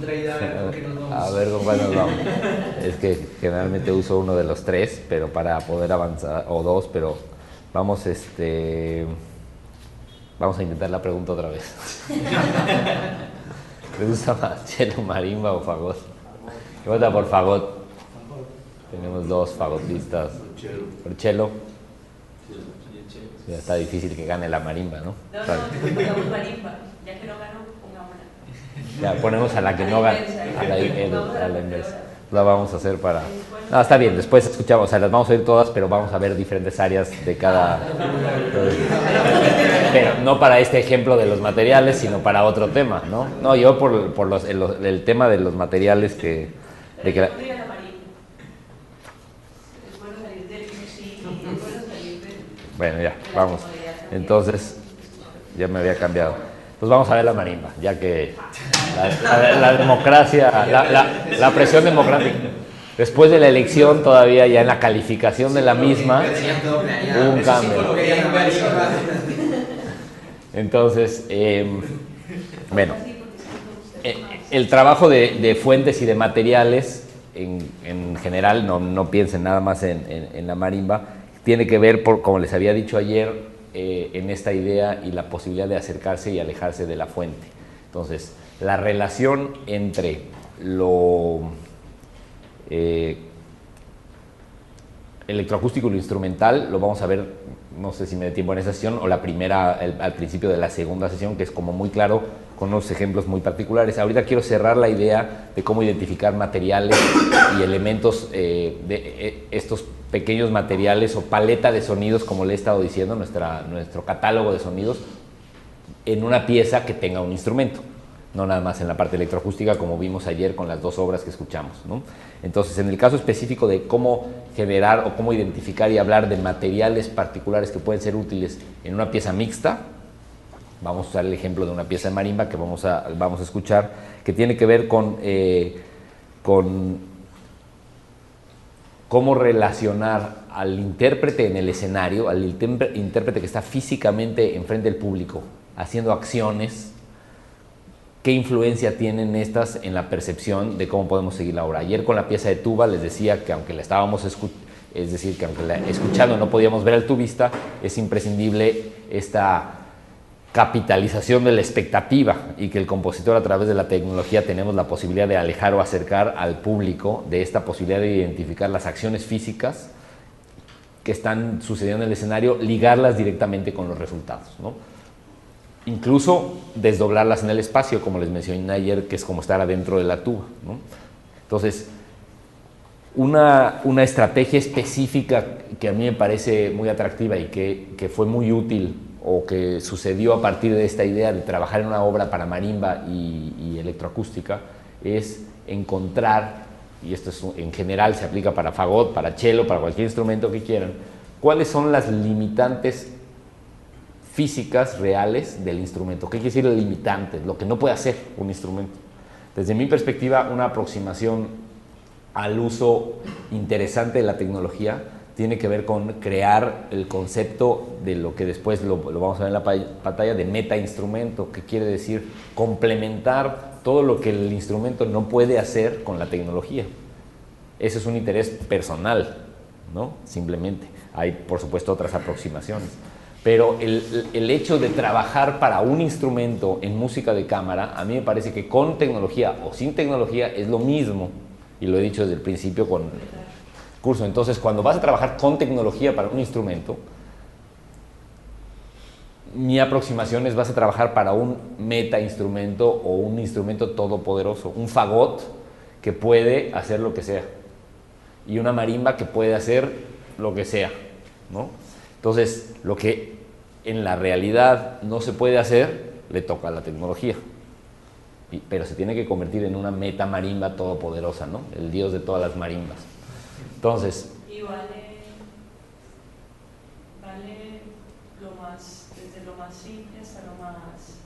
A ver con cuál nos vamos. Es que generalmente uso uno de los tres, pero para poder avanzar, o dos, pero vamos, vamos a intentar la pregunta otra vez. ¿Les gusta más cello, marimba o fagot? Vota por fagot. Tenemos dos fagotistas. Por cello. Ya está difícil que gane la marimba, ¿no? Pongamos marimba. Ya que no ganó, pongámosla. Ya ponemos a la que no gana, a la inversa. La vamos a hacer para... No, está bien, después escuchamos, o sea, las vamos a oír todas, pero vamos a ver diferentes áreas de cada... Pero no para este ejemplo de los materiales, sino para otro tema, ¿no? No, yo por el tema de los materiales que... De que la... Bueno, ya, vamos. Entonces, ya me había cambiado. Pues vamos a ver la marimba, ya que la democracia, la presión democrática. Después de la elección, todavía ya en la calificación de la misma, hubo un cambio. Entonces, bueno, el trabajo de fuentes y de materiales, en general, no piensen nada más en la marimba, tiene que ver, como les había dicho ayer, en esta idea y la posibilidad de acercarse y alejarse de la fuente. Entonces, la relación entre lo electroacústico y lo instrumental lo vamos a ver, no sé si me dé tiempo en esa sesión o la primera, al principio de la segunda sesión, que es como muy claro con unos ejemplos muy particulares. Ahorita quiero cerrar la idea de cómo identificar materiales y elementos de estos pequeños materiales o paleta de sonidos, como le he estado diciendo, nuestro catálogo de sonidos, en una pieza que tenga un instrumento, no nada más en la parte electroacústica, como vimos ayer con las dos obras que escuchamos, ¿no? Entonces, en el caso específico de cómo generar o cómo identificar y hablar de materiales particulares que pueden ser útiles en una pieza mixta, vamos a usar el ejemplo de una pieza de marimba que vamos a escuchar, que tiene que ver con cómo relacionar al intérprete en el escenario, al intérprete que está físicamente enfrente del público, haciendo acciones, qué influencia tienen estas en la percepción de cómo podemos seguir la obra. Ayer con la pieza de tuba les decía que aunque la estábamos escuchando no podíamos ver al tubista, es imprescindible esta capitalización de la expectativa y que el compositor, a través de la tecnología, tenemos la posibilidad de alejar o acercar al público de esta posibilidad de identificar las acciones físicas que están sucediendo en el escenario, ligarlas directamente con los resultados, ¿no? Incluso desdoblarlas en el espacio, como les mencioné ayer, que es como estar adentro de la tuba, ¿no? Entonces, una estrategia específica que a mí me parece muy atractiva y que fue muy útil o que sucedió a partir de esta idea de trabajar en una obra para marimba y electroacústica es encontrar, y esto en general se aplica para fagot, para cello, para cualquier instrumento que quieran, cuáles son las limitantes físicas reales del instrumento. ¿Qué quiere decir limitantes? Lo que no puede hacer un instrumento. Desde mi perspectiva, una aproximación al uso interesante de la tecnología tiene que ver con crear el concepto de lo que después lo vamos a ver en la pantalla, de meta-instrumento, que quiere decir complementar todo lo que el instrumento no puede hacer con la tecnología. Ese es un interés personal, ¿no? Simplemente. Hay, por supuesto, otras aproximaciones. Pero el hecho de trabajar para un instrumento en música de cámara, a mí me parece que con tecnología o sin tecnología es lo mismo, y lo he dicho desde el principio con el curso. Entonces, cuando vas a trabajar con tecnología para un instrumento, mi aproximación es: vas a trabajar para un meta instrumento o un instrumento todopoderoso, un fagot que puede hacer lo que sea y una marimba que puede hacer lo que sea, ¿no? Entonces, lo que en la realidad no se puede hacer, le toca a la tecnología. Pero se tiene que convertir en una meta marimba todopoderosa, ¿no? El dios de todas las marimbas. Entonces... Y vale desde lo más simple hasta lo más...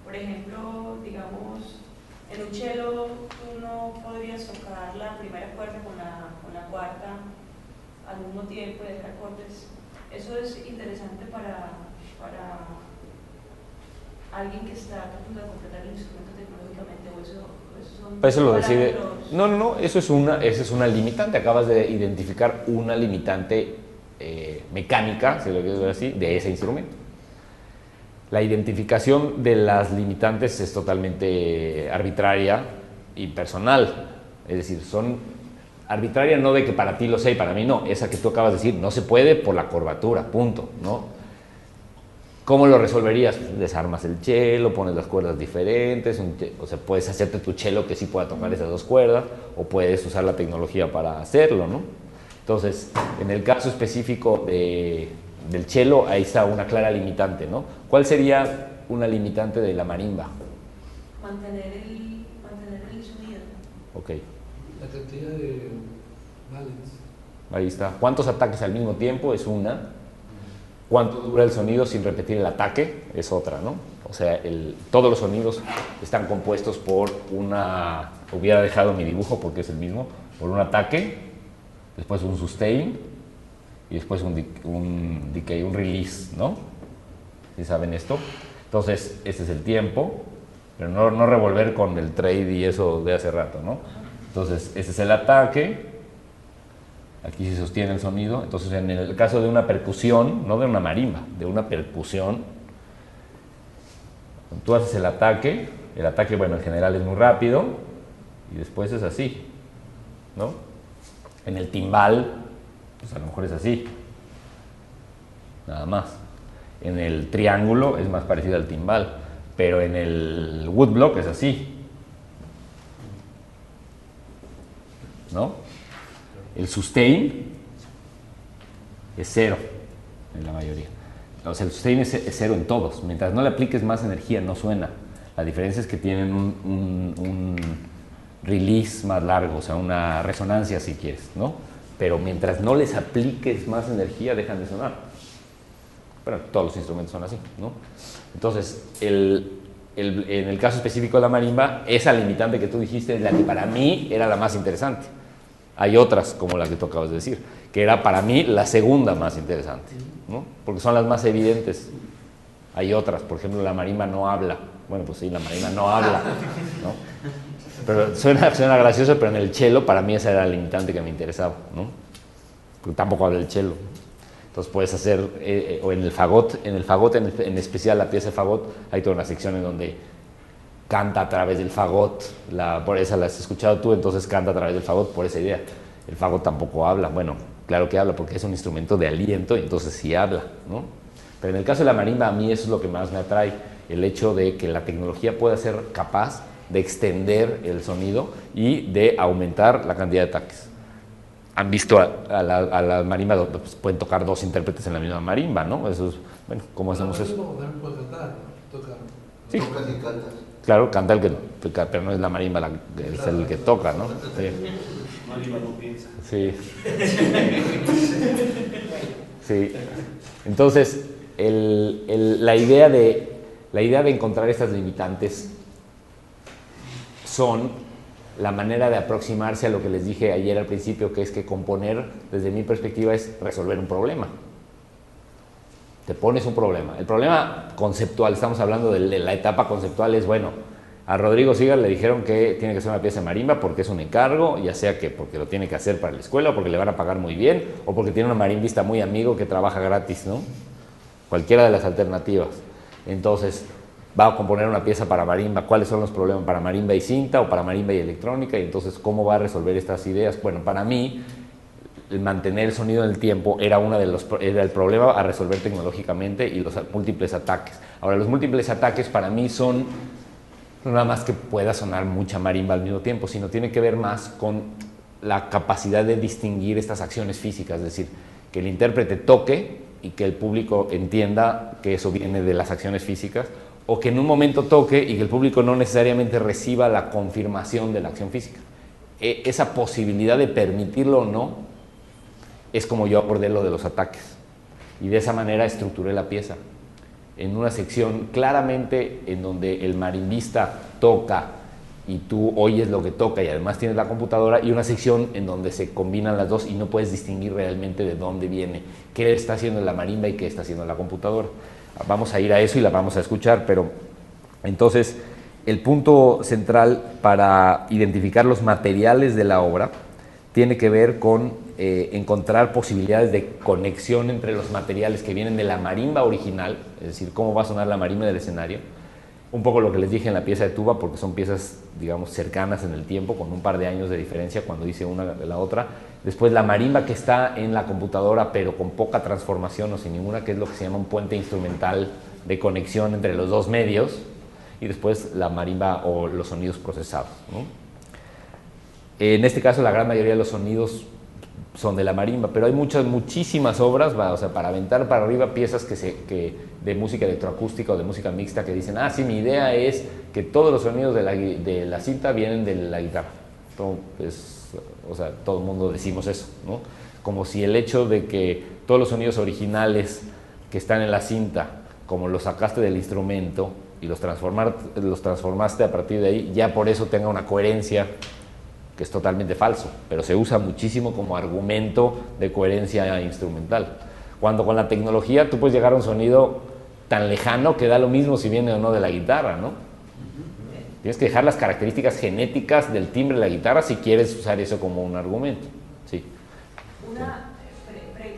Por ejemplo, digamos, en un cello tú no podrías tocar la primera cuerda con la cuarta al mismo tiempo y dejar acordes. Eso es interesante para alguien que está tratando de completar el instrumento tecnológicamente, o eso Eso lo decide. No, eso es una limitante. Acabas de identificar una limitante mecánica, si lo quieres ver así, de ese instrumento. La identificación de las limitantes es totalmente arbitraria y personal. Es decir, son arbitraria no de que para ti lo sé y para mí no. Esa que tú acabas de decir, no se puede por la curvatura, punto, ¿no? ¿Cómo lo resolverías? Desarmas el chelo, pones las cuerdas diferentes, o sea, puedes hacerte tu chelo que sí pueda tocar esas dos cuerdas, o puedes usar la tecnología para hacerlo, ¿no? Entonces, en el caso específico del chelo, ahí está una clara limitante, ¿no? ¿Cuál sería una limitante de la marimba? Mantener el sonido. Ok. La cantidad de balance. Ahí está. ¿Cuántos ataques al mismo tiempo? Es una. ¿Cuánto dura el sonido sin repetir el ataque? Es otra, ¿no? O sea, todos los sonidos están compuestos por una... Hubiera dejado mi dibujo porque es el mismo. Por un ataque, después un sustain y después un decay, un release, ¿no? ¿Sí saben esto? Entonces, este es el tiempo, pero no revolver con el trade y eso de hace rato, ¿no? Entonces, este es el ataque. Aquí se sostiene el sonido. Entonces, en el caso de una percusión, no de una marimba, de una percusión, tú haces el ataque, bueno, en general es muy rápido, y después es así, ¿no? En el timbal, pues a lo mejor es así, nada más. En el triángulo es más parecido al timbal, pero en el woodblock es así, ¿no? El sustain es cero en la mayoría. O sea, el sustain es cero en todos. Mientras no le apliques más energía, no suena. La diferencia es que tienen un release más largo, o sea, una resonancia si quieres, ¿no? Pero mientras no les apliques más energía, dejan de sonar. Bueno, todos los instrumentos son así, ¿no? Entonces, en el caso específico de la marimba, esa limitante que tú dijiste es la que para mí era la más interesante. Hay otras, como la que tú acabas de decir, que era para mí la segunda más interesante, ¿no? Porque son las más evidentes. Hay otras, por ejemplo, la marimba no habla. Bueno, pues sí, la marimba no habla, ¿no? Pero suena gracioso, pero en el chelo para mí esa era la limitante que me interesaba, ¿no? Porque tampoco habla el chelo. Entonces puedes hacer, o en el fagot, en especial la pieza de fagot, hay toda una sección en donde canta a través del fagot, por esa la has escuchado tú, entonces canta a través del fagot por esa idea. El fagot tampoco habla, bueno, claro que habla porque es un instrumento de aliento y entonces sí habla, ¿no? Pero en el caso de la marimba a mí eso es lo que más me atrae, el hecho de que la tecnología pueda ser capaz de extender el sonido y de aumentar la cantidad de ataques. Han visto a la marimba, pues pueden tocar dos intérpretes en la misma marimba, ¿no? Eso es, bueno, ¿cómo hacemos eso? Puede cantar, tocar. Sí. Tocas y cantas. Claro, canta el que, pero no es la marimba es el que toca, ¿no? Sí. Marimba no piensa. Sí. Sí. Entonces, la idea de encontrar estas limitantes son la manera de aproximarse a lo que les dije ayer al principio, que es que componer, desde mi perspectiva, es resolver un problema. Te pones un problema. El problema conceptual, estamos hablando de la etapa conceptual, es bueno. A Rodrigo Sigar le dijeron que tiene que hacer una pieza de marimba porque es un encargo, ya sea que porque lo tiene que hacer para la escuela, o porque le van a pagar muy bien, o porque tiene un marimbista muy amigo que trabaja gratis, ¿no? Cualquiera de las alternativas. Entonces, va a componer una pieza para marimba. ¿Cuáles son los problemas para marimba y cinta o para marimba y electrónica? Y entonces, ¿cómo va a resolver estas ideas? Bueno, para mí, el mantener el sonido en el tiempo era el problema a resolver tecnológicamente, y los múltiples ataques. Ahora, los múltiples ataques para mí son no nada más que pueda sonar mucha marimba al mismo tiempo, sino tiene que ver más con la capacidad de distinguir estas acciones físicas, es decir, que el intérprete toque y que el público entienda que eso viene de las acciones físicas, o que en un momento toque y que el público no necesariamente reciba la confirmación de la acción física. Esa posibilidad de permitirlo o no es como yo abordé lo de los ataques, y de esa manera estructuré la pieza en una sección claramente en donde el marimbista toca y tú oyes lo que toca y además tienes la computadora, y una sección en donde se combinan las dos y no puedes distinguir realmente de dónde viene, qué está haciendo la marimba y qué está haciendo la computadora. Vamos a ir a eso y la vamos a escuchar, pero entonces el punto central para identificar los materiales de la obra tiene que ver con encontrar posibilidades de conexión entre los materiales que vienen de la marimba original, es decir, cómo va a sonar la marimba del escenario, un poco lo que les dije en la pieza de tuba, porque son piezas, digamos, cercanas en el tiempo, con un par de años de diferencia cuando hice una de la otra. Después la marimba que está en la computadora, pero con poca transformación o sin ninguna, que es lo que se llama un puente instrumental de conexión entre los dos medios, y después la marimba o los sonidos procesados, ¿no? En este caso la gran mayoría de los sonidos son de la marimba, pero hay muchísimas obras, o sea, para aventar para arriba piezas de música electroacústica o de música mixta que dicen, ah, sí, mi idea es que todos los sonidos de la cinta vienen de la guitarra. O sea, todo el mundo decimos eso, ¿no? Como si el hecho de que todos los sonidos originales que están en la cinta, como los sacaste del instrumento y los transformaste a partir de ahí, ya por eso tenga una coherencia, que es totalmente falso, pero se usa muchísimo como argumento de coherencia instrumental. Cuando con la tecnología tú puedes llegar a un sonido tan lejano que da lo mismo si viene o no de la guitarra, ¿no? Tienes que dejar las características genéticas del timbre de la guitarra si quieres usar eso como un argumento. Sí.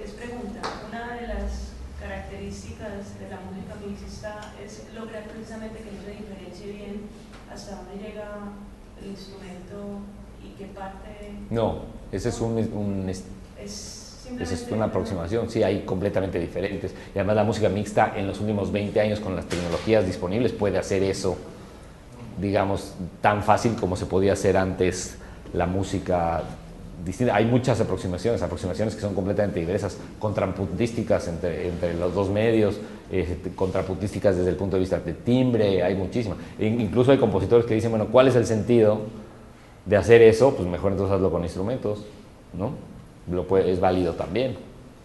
Es pregunta, una de las características de la música mixta es lograr precisamente que no se diferencie bien hasta dónde llega el instrumento y qué parte... No, ese es esa es una aproximación, sí, hay completamente diferentes. Y además la música mixta en los últimos 20 años con las tecnologías disponibles puede hacer eso, digamos, tan fácil como se podía hacer antes la música distinta. Hay muchas aproximaciones que son completamente diversas, contrapuntísticas entre los dos medios, contrapuntísticas desde el punto de vista de timbre, hay muchísimas. Incluso hay compositores que dicen, bueno, ¿cuál es el sentido de hacer eso? Pues mejor entonces hazlo con instrumentos, ¿no? Es válido también.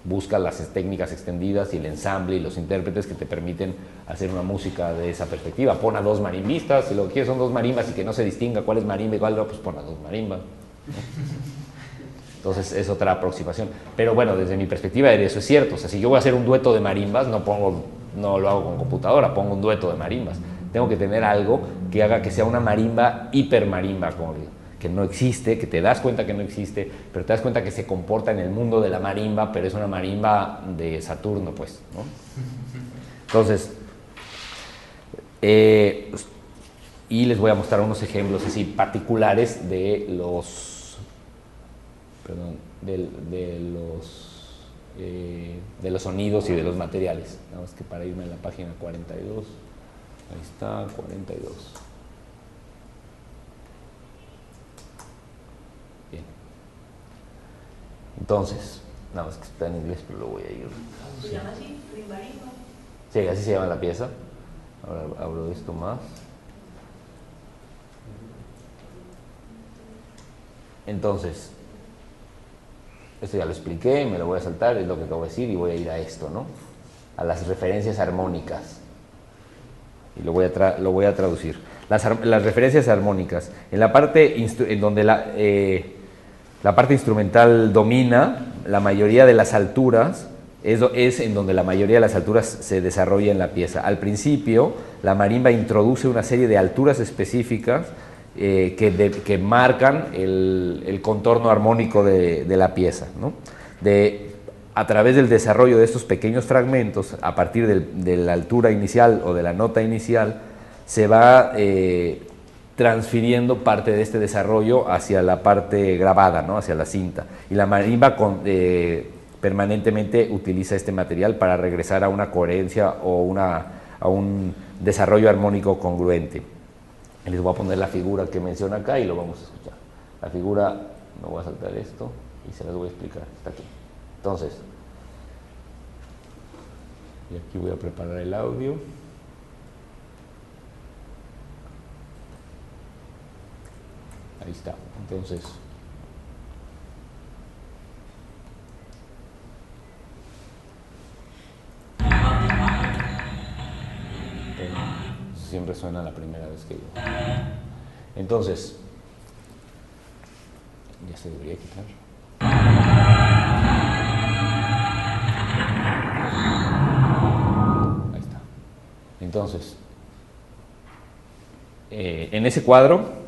Busca las técnicas extendidas y el ensamble y los intérpretes que te permiten hacer una música de esa perspectiva. Pon a dos marimbistas, si lo que quieres son dos marimbas y que no se distinga cuál es marimba y cuál no, pues pon a dos marimbas, ¿no? Entonces es otra aproximación. Pero bueno, desde mi perspectiva eso es cierto. O sea, si yo voy a hacer un dueto de marimbas, no lo hago con computadora, pongo un dueto de marimbas. Tengo que tener algo que haga que sea una marimba hipermarimba, como digo, que no existe, que te das cuenta que no existe, pero te das cuenta que se comporta en el mundo de la marimba, pero es una marimba de Saturno, pues, ¿no? Entonces, y les voy a mostrar unos ejemplos así particulares de los sonidos y de los materiales. Nada más que para irme a la página 42, ahí está, 42. Bien. Entonces, nada más que está en inglés, pero lo voy a ir. ¿Se llama así? ¿Rimbarimba? Sí, así se llama la pieza. Ahora abro esto más. Entonces, esto ya lo expliqué, me lo voy a saltar, es lo que acabo de decir, y voy a ir a esto, ¿no? A las referencias armónicas. Y lo voy a traducir. Las referencias armónicas. En la parte en donde la parte instrumental domina, la mayoría de las alturas, es en donde la mayoría de las alturas se desarrolla en la pieza. Al principio, la marimba introduce una serie de alturas específicas que marcan el contorno armónico de la pieza, ¿no? A través del desarrollo de estos pequeños fragmentos, a partir de la altura inicial o de la nota inicial, se va transfiriendo parte de este desarrollo hacia la parte grabada, ¿no? Hacia la cinta. Y la marimba permanentemente utiliza este material para regresar a una coherencia o a un desarrollo armónico congruente. Les voy a poner la figura que menciona acá y lo vamos a escuchar. La figura, me voy a saltar esto y se las voy a explicar. Está aquí. Entonces, y aquí voy a preparar el audio. Ahí está. Entonces, siempre suena la primera vez que digo. Entonces, ya se debería quitar. Ahí está. Entonces, en ese cuadro,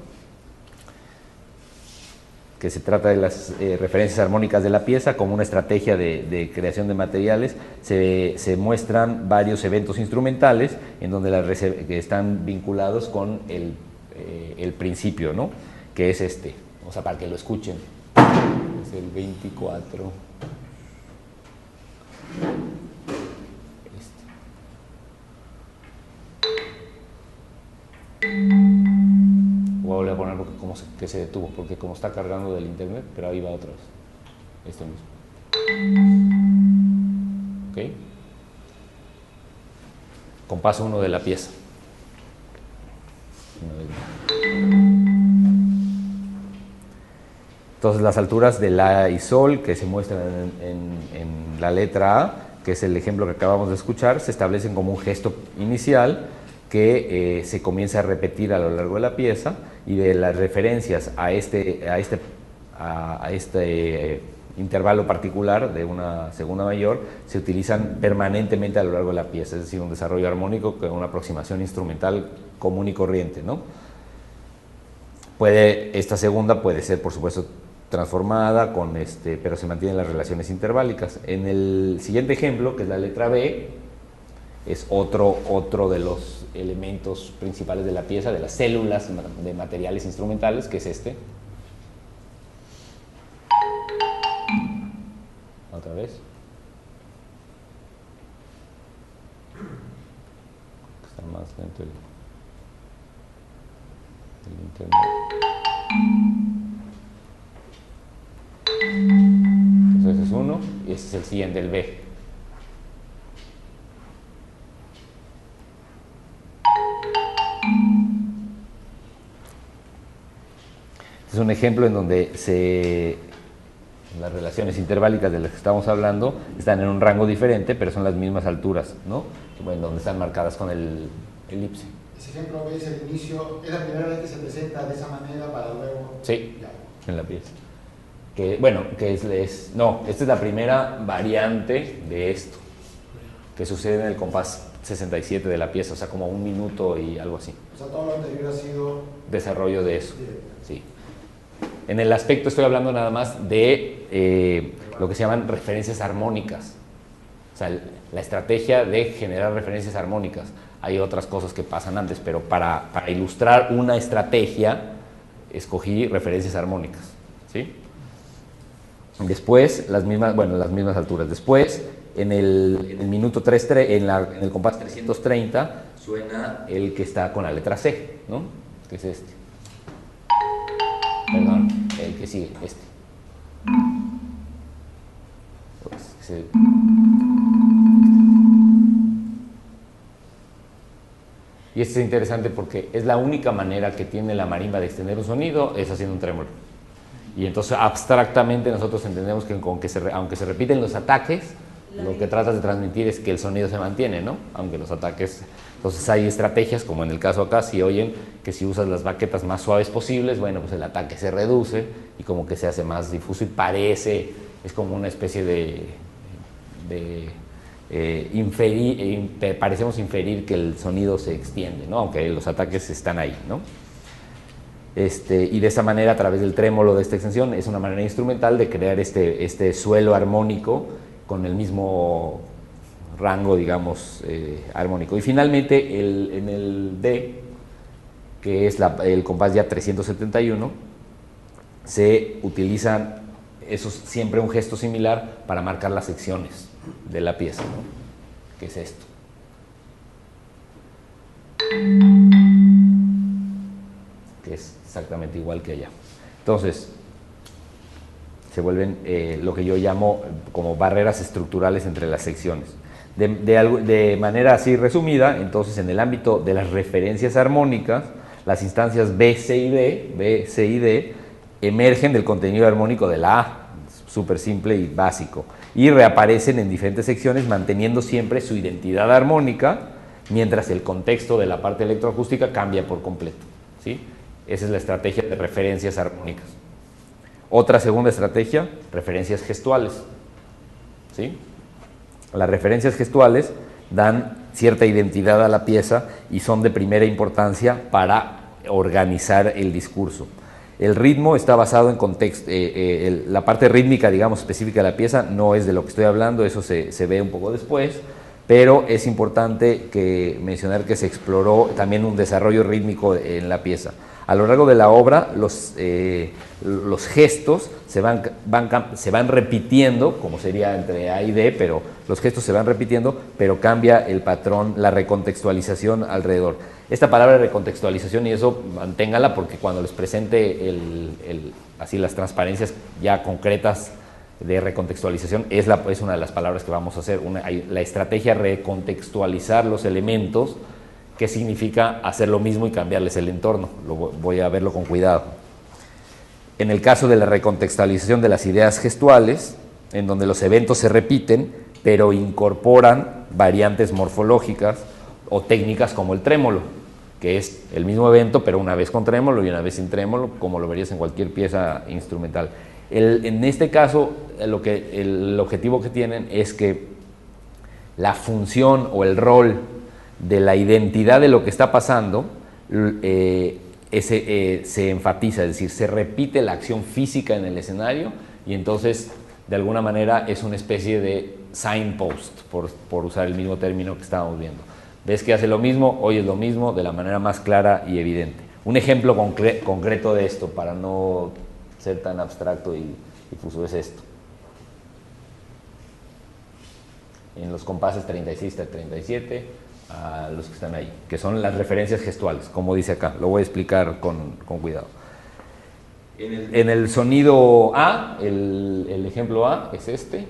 que se trata de las referencias armónicas de la pieza como una estrategia de creación de materiales, se muestran varios eventos instrumentales en donde que están vinculados con el principio, ¿no? Que es este, o sea, para que lo escuchen. Es el 24. Voy a poner porque que se detuvo, porque como está cargando del internet, pero ahí va otra vez. Este mismo. ¿Ok? Compás 1 de la pieza. Entonces las alturas de la y sol que se muestran en la letra A, que es el ejemplo que acabamos de escuchar, se establecen como un gesto inicial que se comienza a repetir a lo largo de la pieza, y de las referencias a este intervalo particular de una segunda mayor se utilizan permanentemente a lo largo de la pieza, es decir, un desarrollo armónico con una aproximación instrumental común y corriente, ¿no? Esta segunda puede ser, por supuesto, transformada, pero se mantienen las relaciones interválicas. En el siguiente ejemplo, que es la letra B, es otro de los elementos principales de la pieza, de las células de materiales instrumentales, que es este. Otra vez. Está más lento el internet. Entonces ese es uno, y este es el siguiente, el B. Es un ejemplo en donde las relaciones interválicas de las que estamos hablando están en un rango diferente, pero son las mismas alturas, ¿no? Bueno, donde están marcadas con el elipse. Ese ejemplo es el inicio, es la primera vez que se presenta de esa manera para luego... Sí, ya. En la pieza. No, esta es la primera variante de esto, que sucede en el compás 67 de la pieza, o sea, como 1 minuto y algo así. O sea, todo lo anterior ha sido... Desarrollo de eso, sí. En el aspecto estoy hablando nada más de lo que se llaman referencias armónicas. O sea, la estrategia de generar referencias armónicas. Hay otras cosas que pasan antes, pero para ilustrar una estrategia, escogí referencias armónicas, ¿sí? Después, las mismas alturas. Después, en el minuto 3, en el compás 330, suena el que está con la letra C, ¿no? Que es este. Perdón, el que sigue, este. Y este es interesante porque es la única manera que tiene la marimba de extender un sonido, es haciendo un trémolo. Y entonces abstractamente nosotros entendemos que aunque se repiten los ataques, lo que tratas de transmitir es que el sonido se mantiene, ¿no? Aunque los ataques... Entonces hay estrategias, como en el caso acá, si oyen que si usas las baquetas más suaves posibles, bueno, pues el ataque se reduce y como que se hace más difuso y es como una especie parecemos inferir que el sonido se extiende, ¿no? Aunque los ataques están ahí, ¿no? Y de esa manera, a través del trémolo de esta extensión, es una manera instrumental de crear este suelo armónico con el mismo rango, digamos, armónico. Y finalmente, en el D, que es el compás ya 371, se utilizan siempre un gesto similar para marcar las secciones de la pieza, ¿no? Que es esto. Que es exactamente igual que allá. Entonces, se vuelven lo que yo llamo como barreras estructurales entre las secciones. De manera así resumida, entonces, en el ámbito de las referencias armónicas, las instancias B, C y D emergen del contenido armónico de la A, súper simple y básico, y reaparecen en diferentes secciones manteniendo siempre su identidad armónica, mientras el contexto de la parte electroacústica cambia por completo, ¿sí? Esa es la estrategia de referencias armónicas. Otra segunda estrategia, referencias gestuales, ¿sí? Las referencias gestuales dan cierta identidad a la pieza y son de primera importancia para organizar el discurso. El ritmo está basado en contexto, la parte rítmica, digamos, específica de la pieza no es de lo que estoy hablando, eso se ve un poco después, pero es importante mencionar que se exploró también un desarrollo rítmico en la pieza. A lo largo de la obra, los gestos se van repitiendo, como sería entre A y D, pero los gestos se van repitiendo, pero cambia el patrón, la recontextualización alrededor. Esta palabra de recontextualización, y eso manténgala porque cuando les presente así las transparencias ya concretas de recontextualización, es una de las palabras que vamos a hacer. La estrategia recontextualizar los elementos, que significa hacer lo mismo y cambiarles el entorno. Voy a verlo con cuidado. En el caso de la recontextualización de las ideas gestuales, en donde los eventos se repiten, pero incorporan variantes morfológicas o técnicas como el trémolo, que es el mismo evento, pero una vez con trémolo y una vez sin trémolo, como lo verías en cualquier pieza instrumental. En este caso, el objetivo que tienen es que la función o el rol de la identidad de lo que está pasando se enfatiza, es decir, se repite la acción física en el escenario y entonces de alguna manera es una especie de signpost, por usar el mismo término que estábamos viendo. Ves que hace lo mismo, oyes lo mismo de la manera más clara y evidente. Un ejemplo concreto de esto, para no ser tan abstracto y difuso, es esto. En los compases 36 a 37, a los que están ahí, que son las referencias gestuales, como dice acá. Lo voy a explicar con cuidado. En el sonido A, el ejemplo A es este,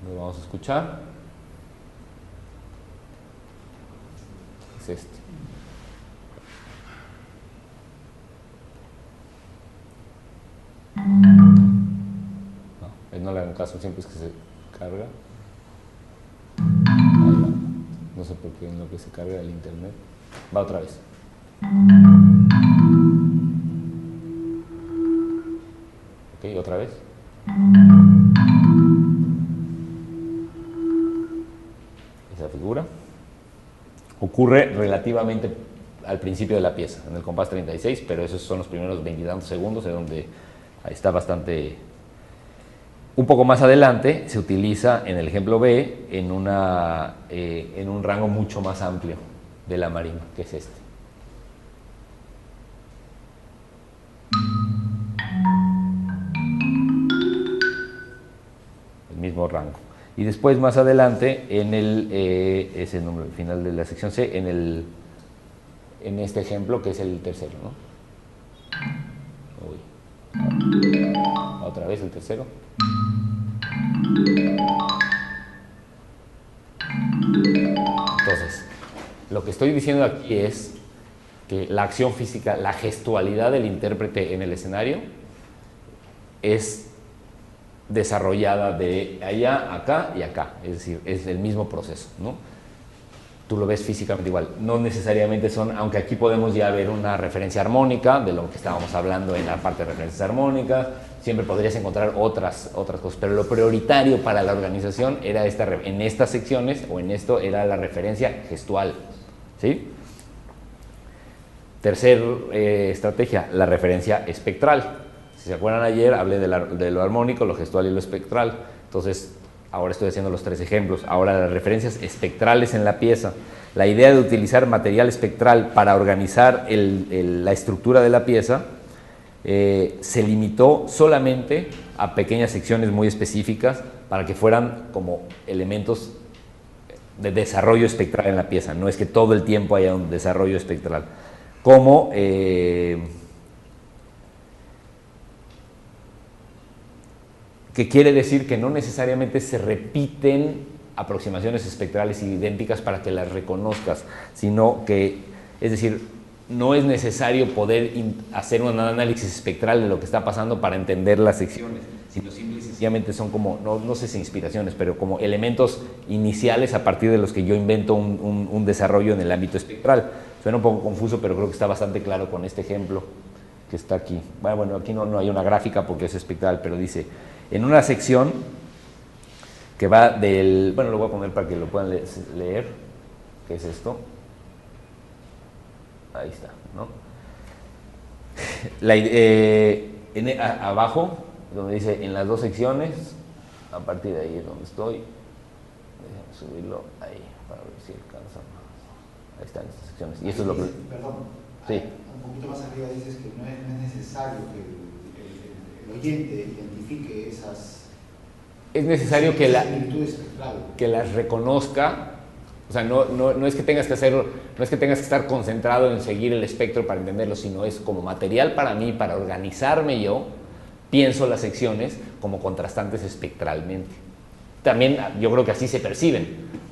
lo vamos a escuchar. Es este. No le hagan caso, siempre es que se carga. Ahí va. No sé por qué en lo que se carga el internet. Va otra vez. Ok, otra vez. Esa figura ocurre relativamente al principio de la pieza, en el compás 36, pero esos son los primeros 20 y tantos segundos, en donde está bastante. Un poco más adelante se utiliza en el ejemplo B en un rango mucho más amplio de la marimba, que es este. El mismo rango. Y después más adelante es el número final de la sección C, en este ejemplo que es el tercero, ¿no? Uy. Otra vez el tercero. Entonces, lo que estoy diciendo aquí es que la acción física, la gestualidad del intérprete en el escenario es desarrollada de allá, acá y acá, es decir, es el mismo proceso, ¿no? Tú lo ves físicamente igual, no necesariamente son, aunque aquí podemos ya ver una referencia armónica de lo que estábamos hablando en la parte de referencias armónicas, siempre podrías encontrar otras cosas, pero lo prioritario para la organización era en estas secciones o en esto era la referencia gestual, ¿sí? Tercer estrategia, la referencia espectral. Si se acuerdan ayer hablé de lo armónico, lo gestual y lo espectral, entonces ahora estoy haciendo los tres ejemplos. Ahora las referencias espectrales en la pieza. La idea de utilizar material espectral para organizar la estructura de la pieza se limitó solamente a pequeñas secciones muy específicas para que fueran como elementos de desarrollo espectral en la pieza. No es que todo el tiempo haya un desarrollo espectral. Como que quiere decir que no necesariamente se repiten aproximaciones espectrales idénticas para que las reconozcas, sino que, es decir, no es necesario poder hacer un análisis espectral de lo que está pasando para entender las secciones, sino simple y sencillamente son como, no sé si inspiraciones, pero como elementos iniciales a partir de los que yo invento un desarrollo en el ámbito espectral. Suena un poco confuso, pero creo que está bastante claro con este ejemplo que está aquí. Bueno, aquí no hay una gráfica porque es espectral, pero dice, en una sección que va lo voy a poner para que lo puedan leer, ¿qué es esto? Ahí está, ¿no? Abajo, donde dice en las dos secciones, a partir de ahí es donde estoy. Déjenme subirlo ahí para ver si alcanza más. Ahí están estas secciones. Y esto es lo que. Perdón. Sí. Un poquito más arriba dices que no es necesario que el oyente identifique esas. Es necesario que similitudes espectrales. que las reconozca. O sea, no es que tengas que hacerlo, no es que tengas que estar concentrado en seguir el espectro para entenderlo, sino es como material para mí, para organizarme yo, pienso las secciones como contrastantes espectralmente. También yo creo que así se perciben,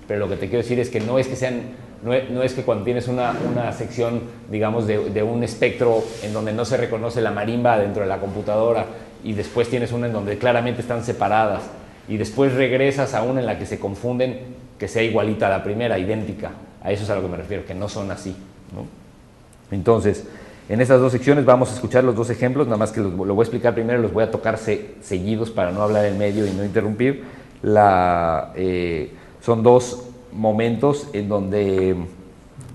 pero lo que te quiero decir es que no es que sean, no es que cuando tienes una sección, digamos, de un espectro en donde no se reconoce la marimba dentro de la computadora y después tienes una en donde claramente están separadas y después regresas a una en la que se confunden, que sea igualita a la primera, idéntica. A eso es a lo que me refiero, que no son así, ¿no? Entonces, en estas dos secciones vamos a escuchar los dos ejemplos, nada más que lo voy a explicar primero, los voy a tocar seguidos para no hablar en medio y no interrumpir. Son dos momentos en donde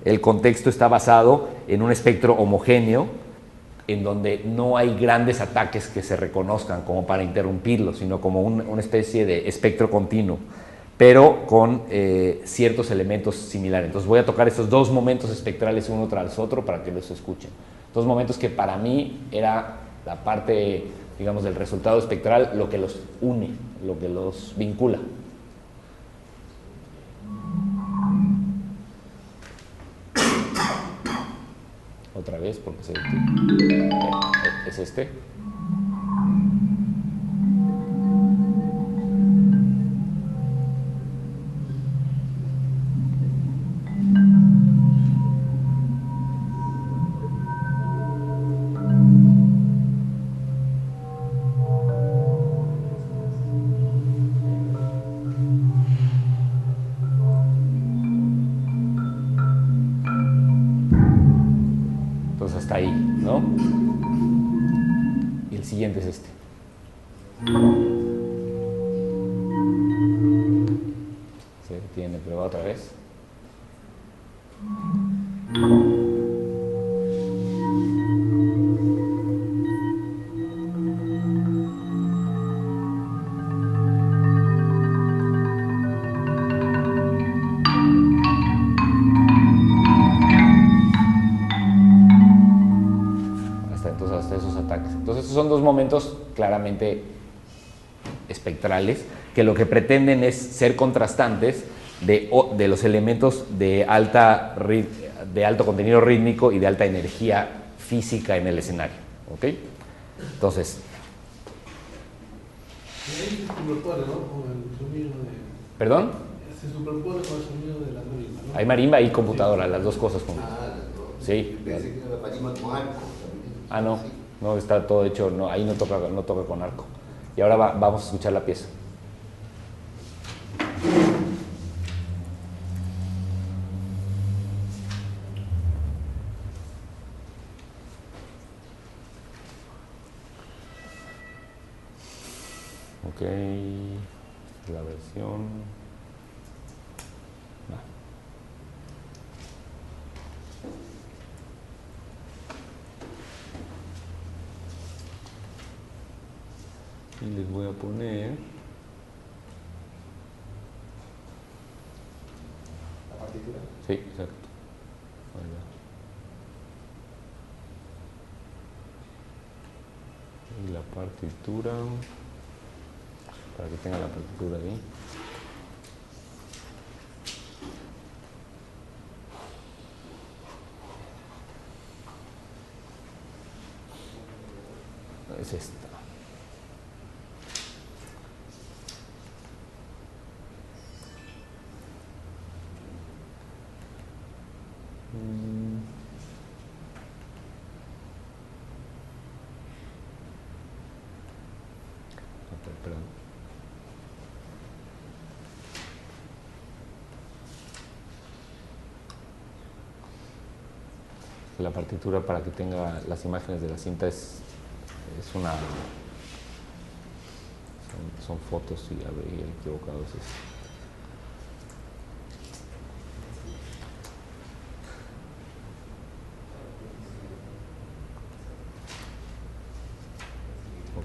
el contexto está basado en un espectro homogéneo, en donde no hay grandes ataques que se reconozcan como para interrumpirlo, sino como una especie de espectro continuo, pero con ciertos elementos similares. Entonces voy a tocar estos dos momentos espectrales uno tras otro para que los escuchen. Dos momentos que para mí era la parte, digamos, del resultado espectral, lo que los une, lo que los vincula. Otra vez, porque es este. Hasta ahí, ¿no? Y el siguiente es este. Se detiene, pero va otra vez. Hasta esos ataques. Entonces, estos son dos momentos claramente espectrales que lo que pretenden es ser contrastantes de los elementos de alto contenido rítmico y de alta energía física en el escenario. ¿Ok? Entonces. Y ahí se superpone, ¿no? Con el sonido de. ¿Perdón? Se superpone con el sonido de la marimba, ¿no? Hay marimba y computadora, las dos cosas juntas. Sí. Pensé que era la marimba con arco. No, está todo hecho, no, ahí no toca con arco. Y ahora vamos a escuchar la pieza. Ok, la versión. Y les voy a poner ¿La partitura? sí, exacto. Ahí va. Y la partitura, para que tenga la partitura ahí. Es esta. Perdón. La partitura, para que tenga las imágenes de la cinta, son fotos y habría equivocado.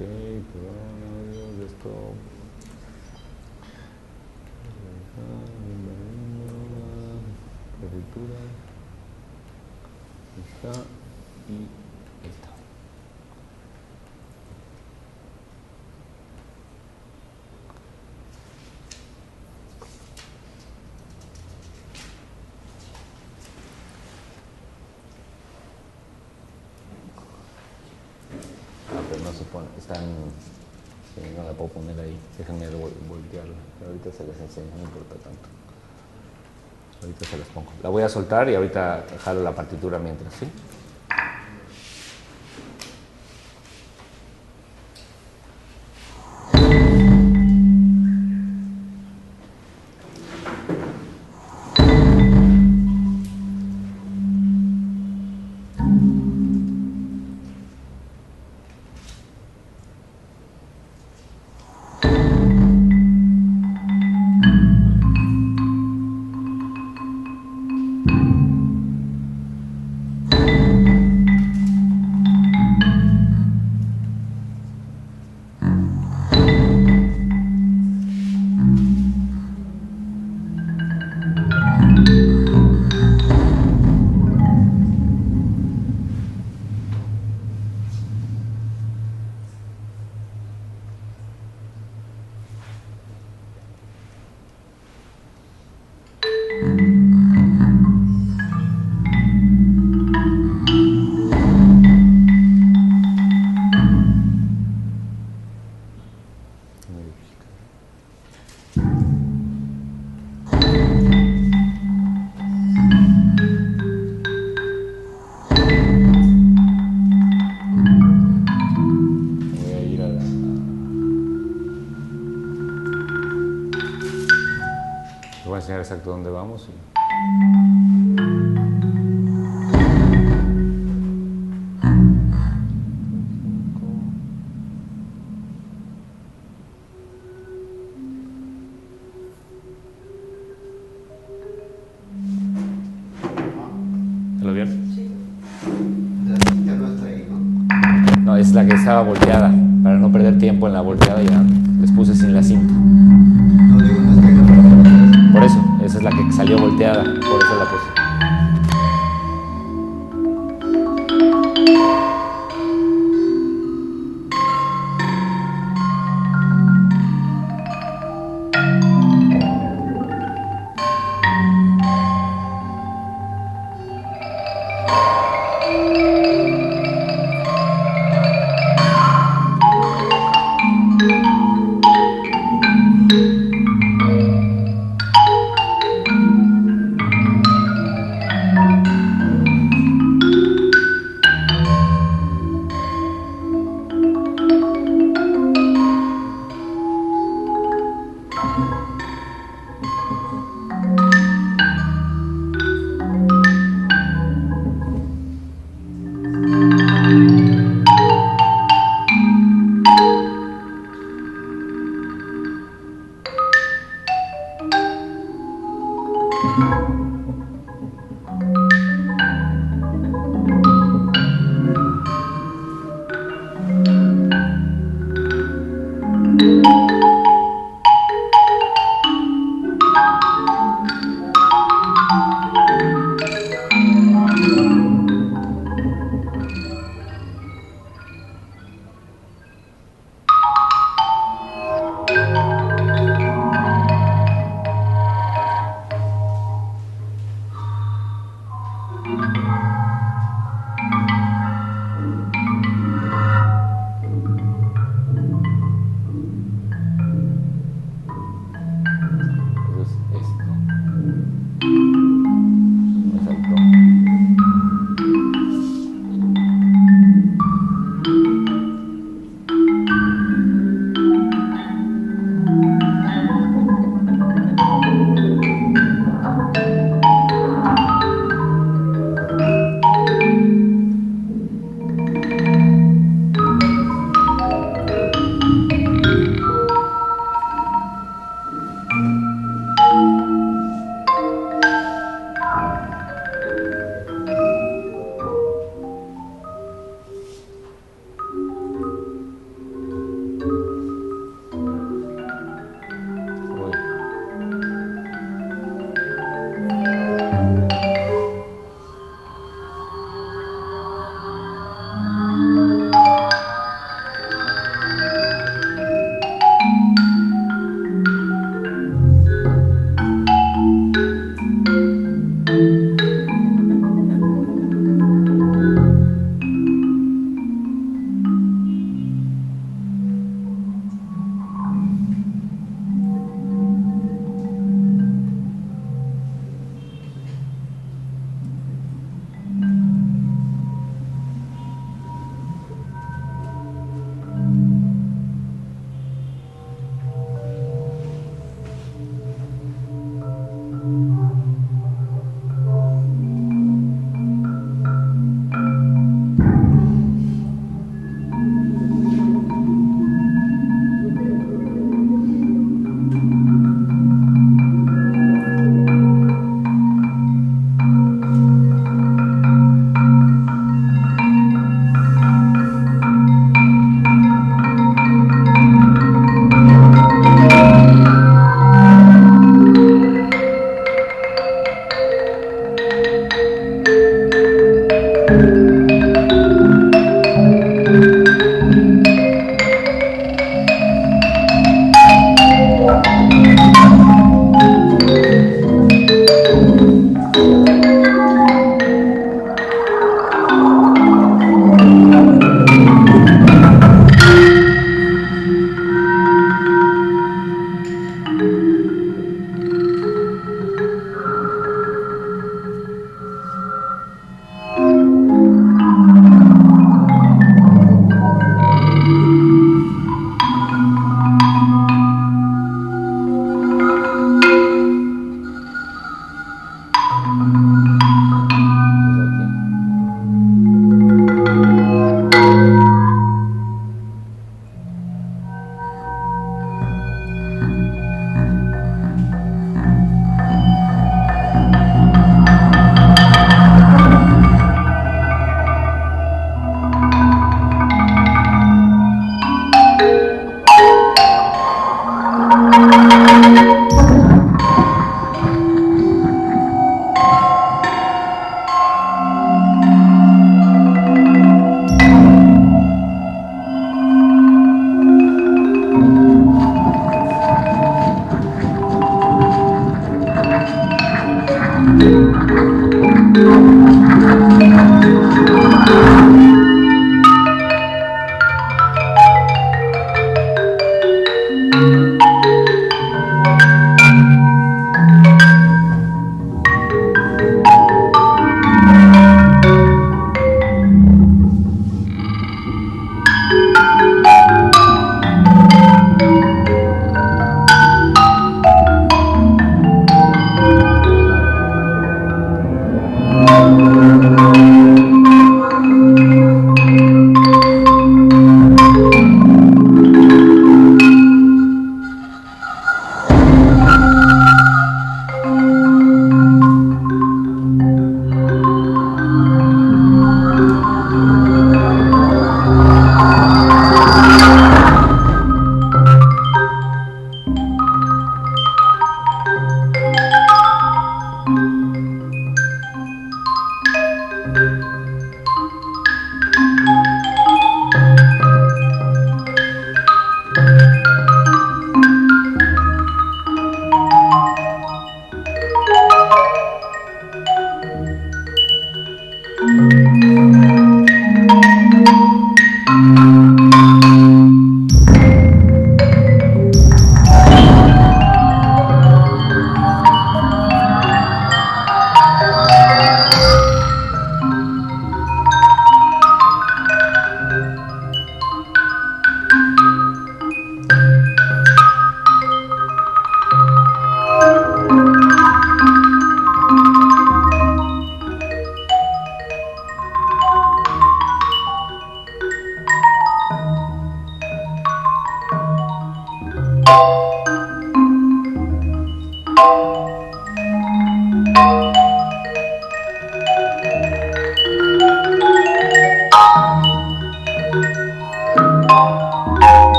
Ok, perdón, esto. Prefectura. Está y esta. Pero no se pone, están, sí, no la puedo poner ahí, déjenme voltearla, pero ahorita se las enseño, no importa tanto. Ahorita se las pongo. La voy a soltar y ahorita jalo la partitura mientras, ¿sí? Exacto dónde vamos. ¿Lo vieron? Sí. La cinta no está ahí, ¿no? No, es la que estaba volteada. Para no perder tiempo en la volteada ya les puse sin la cinta. No digo, no está ahí. Por eso, esa es la que salió volteada, por eso la puse.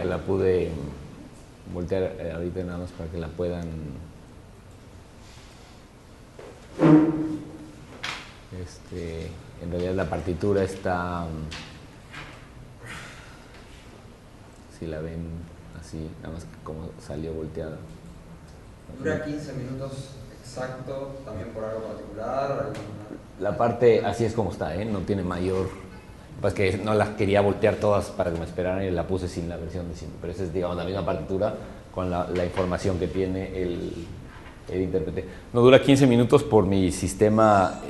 Ya la pude voltear ahorita nada más para que la puedan... en realidad la partitura está... si la ven así, nada más que como salió volteada. Dura 15 minutos exacto, también por algo particular. La parte así es como está, ¿eh? No tiene mayor... Pues que no las quería voltear todas para que me esperaran y la puse sin la versión de siempre. Pero esa es, digamos, la misma partitura con la información que tiene el intérprete. No dura 15 minutos por mi sistema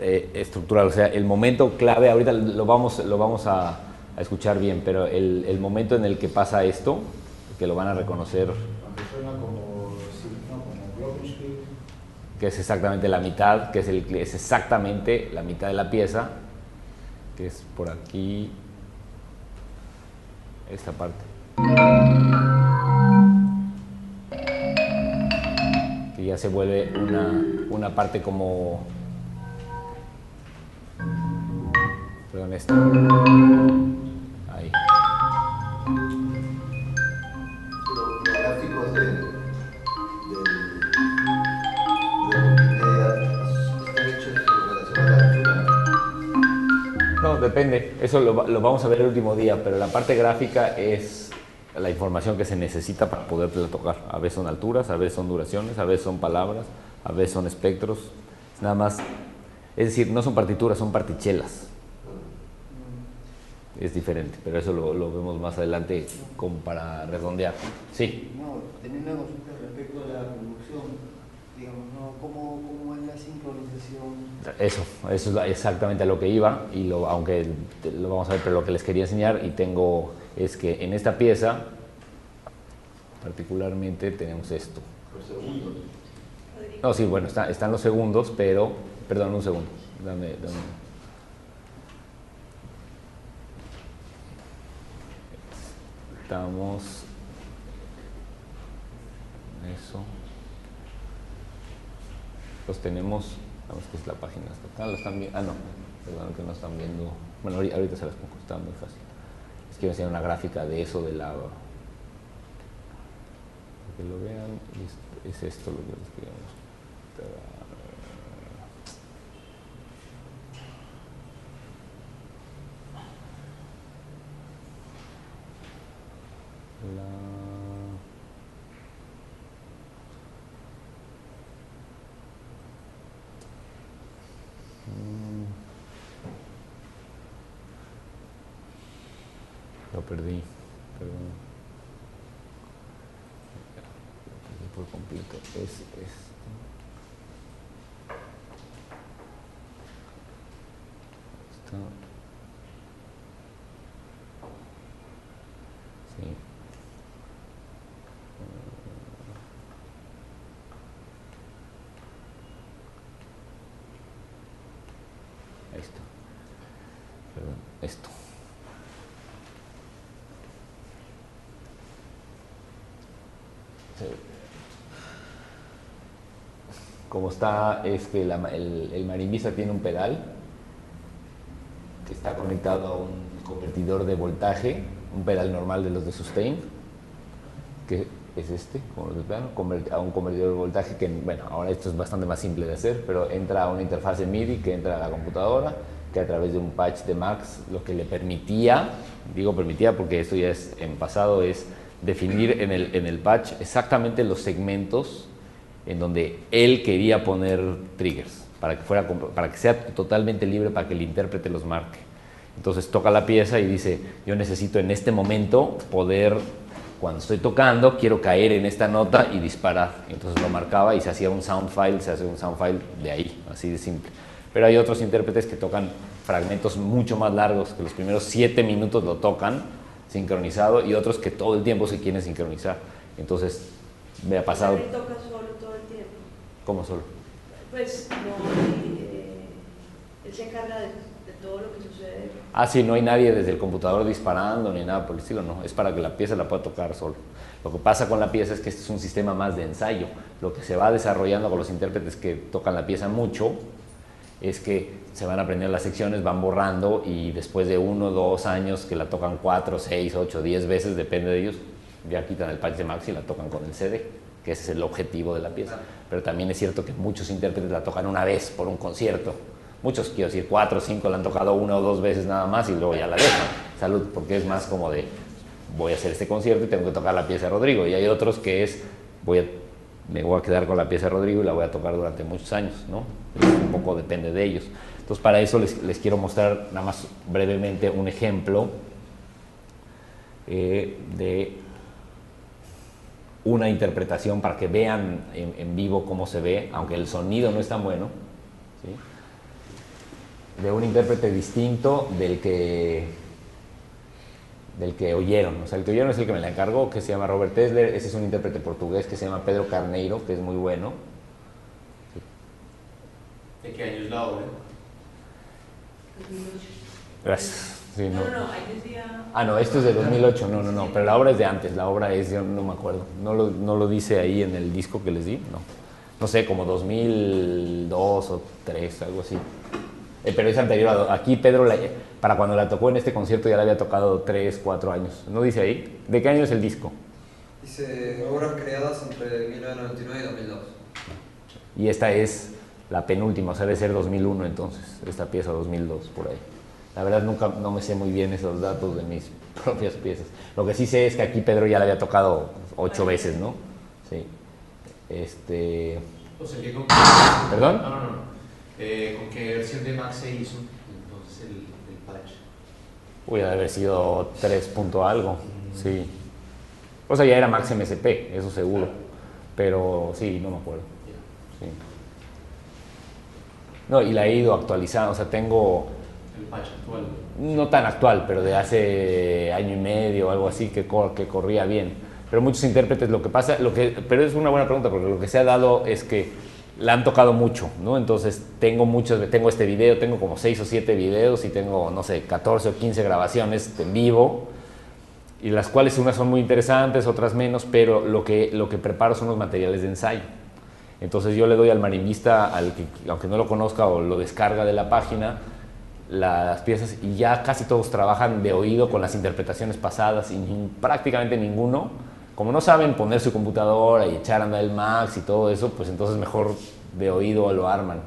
estructural. O sea, el momento clave, ahorita lo vamos a escuchar bien, pero el momento en el que pasa esto, que lo van a reconocer... Aunque suena como glockenspiel. Que es exactamente la mitad, que es exactamente la mitad de la pieza, que es por aquí, esta parte. Que ya se vuelve una parte como... Perdón, esto. Ahí. Los gráficos están hechos en relación a la altura. No, depende. Eso lo vamos a ver el último día, pero la parte gráfica es la información que se necesita para poderlo tocar. A veces son alturas, a veces son duraciones, a veces son palabras, a veces son espectros. Es nada más, es decir, no son partituras, son partichelas. Es diferente, pero eso lo vemos más adelante como para redondear. Sí. No, tenía una consulta respecto a la producción, digamos, ¿no? ¿Cómo es la sincronización? Eso es exactamente a lo que iba, y aunque lo vamos a ver, pero lo que les quería enseñar es que en esta pieza particularmente tenemos esto. Por segundo. No, sí, bueno, están los segundos, pero, perdón, un segundo, dame. Estamos en eso. Los tenemos, vamos que es la página estatal, lo están viendo. Ah, no, perdón que no están viendo. Bueno, ahorita se las pongo, está muy fácil. Es que voy a enseñar una gráfica de eso de la. Para que lo vean, es esto lo que les quería mostrar. Lo perdí, perdón. Lo perdí por completo. Es esto. Sí. Esto. Perdón, esto. Como está, es que el marimbisa tiene un pedal que está conectado a un convertidor de voltaje, un pedal normal de los de sustain, que es como los de plano, a un convertidor de voltaje que, bueno, ahora esto es bastante más simple de hacer, pero entra a una interfase MIDI que entra a la computadora, que a través de un patch de Max lo que le permitía, digo permitía porque esto ya es en pasado, es definir en el patch exactamente los segmentos en donde él quería poner triggers, para que sea totalmente libre, para que el intérprete los marque. Entonces toca la pieza y dice, yo necesito en este momento poder, cuando estoy tocando, quiero caer en esta nota y disparar. Entonces lo marcaba y se hacía un sound file, de ahí, así de simple. Pero hay otros intérpretes que tocan fragmentos mucho más largos, que los primeros 7 minutos lo tocan sincronizado, y otros que todo el tiempo se quieren sincronizar. Entonces me ha pasado... ¿Él toca solo todo el tiempo? ¿Cómo solo? Pues no, él se encarga de todo lo que sucede. Ah, sí, no hay nadie desde el computador disparando ni nada por el estilo, no. Es para que la pieza la pueda tocar solo. Lo que pasa con la pieza es que este es un sistema más de ensayo. Lo que se va desarrollando con los intérpretes que tocan la pieza mucho es que se van aprendiendo las secciones, van borrando y después de 1 o 2 años que la tocan 4, 6, 8, 10 veces, depende de ellos, ya quitan el patch de Max y la tocan con el CD, que ese es el objetivo de la pieza. Pero también es cierto que muchos intérpretes la tocan una vez por un concierto. Muchos, quiero decir, 4 o 5 la han tocado 1 o 2 veces nada más y luego ya la dejan. Salud, porque es más como de, voy a hacer este concierto y tengo que tocar la pieza de Rodrigo. Y hay otros que es, me voy a quedar con la pieza de Rodrigo y la voy a tocar durante muchos años, ¿no? Un poco depende de ellos. Entonces, para eso les quiero mostrar nada más brevemente un ejemplo de una interpretación para que vean en vivo cómo se ve, aunque el sonido no es tan bueno, ¿sí? De un intérprete distinto del que oyeron. O sea, el que oyeron es el que me la encargó, que se llama Robert Tesler. Ese es un intérprete portugués que se llama Pedro Carneiro, que es muy bueno. ¿De qué año es la obra? 2008. Gracias. Sí, No, ahí decía... Ah, no, esto es de 2008, no, pero la obra es de antes, la obra es, yo no me acuerdo, no lo dice ahí en el disco que les di, no sé, como 2002 o 2003, algo así. Pero es anterior aquí Pedro, para cuando la tocó en este concierto ya la había tocado 3, 4 años, ¿no dice ahí? ¿De qué año es el disco? Dice obras creadas entre 1999 y 2002. Y esta es la penúltima, o sea, debe ser 2001 entonces, esta pieza 2002, por ahí. La verdad no me sé muy bien esos datos de mis propias piezas. Lo que sí sé es que aquí Pedro ya la había tocado 8 veces, ¿no? Sí. O sea, ¿qué con ¿Perdón? No. ¿Con qué versión de Max se hizo entonces el patch? Uy, debe haber sido 3 punto algo, sí. O sea, ya era Max MSP, eso seguro. Pero sí, no me acuerdo. Sí. No, y la he ido actualizando, o sea, tengo... El patch actual. No tan actual, pero de hace año y medio o algo así que corría bien. Pero muchos intérpretes, lo que pasa, pero es una buena pregunta, porque lo que se ha dado es que la han tocado mucho, ¿no? Entonces tengo este video, tengo como 6 o 7 videos y tengo, no sé, 14 o 15 grabaciones en vivo, y las cuales unas son muy interesantes, otras menos, pero lo que preparo son los materiales de ensayo. Entonces yo le doy al marimbista, aunque no lo conozca o lo descarga de la página, las piezas, y ya casi todos trabajan de oído con las interpretaciones pasadas y prácticamente ninguno, como no saben poner su computadora y echar a andar el Max y todo eso, pues entonces mejor de oído lo arman.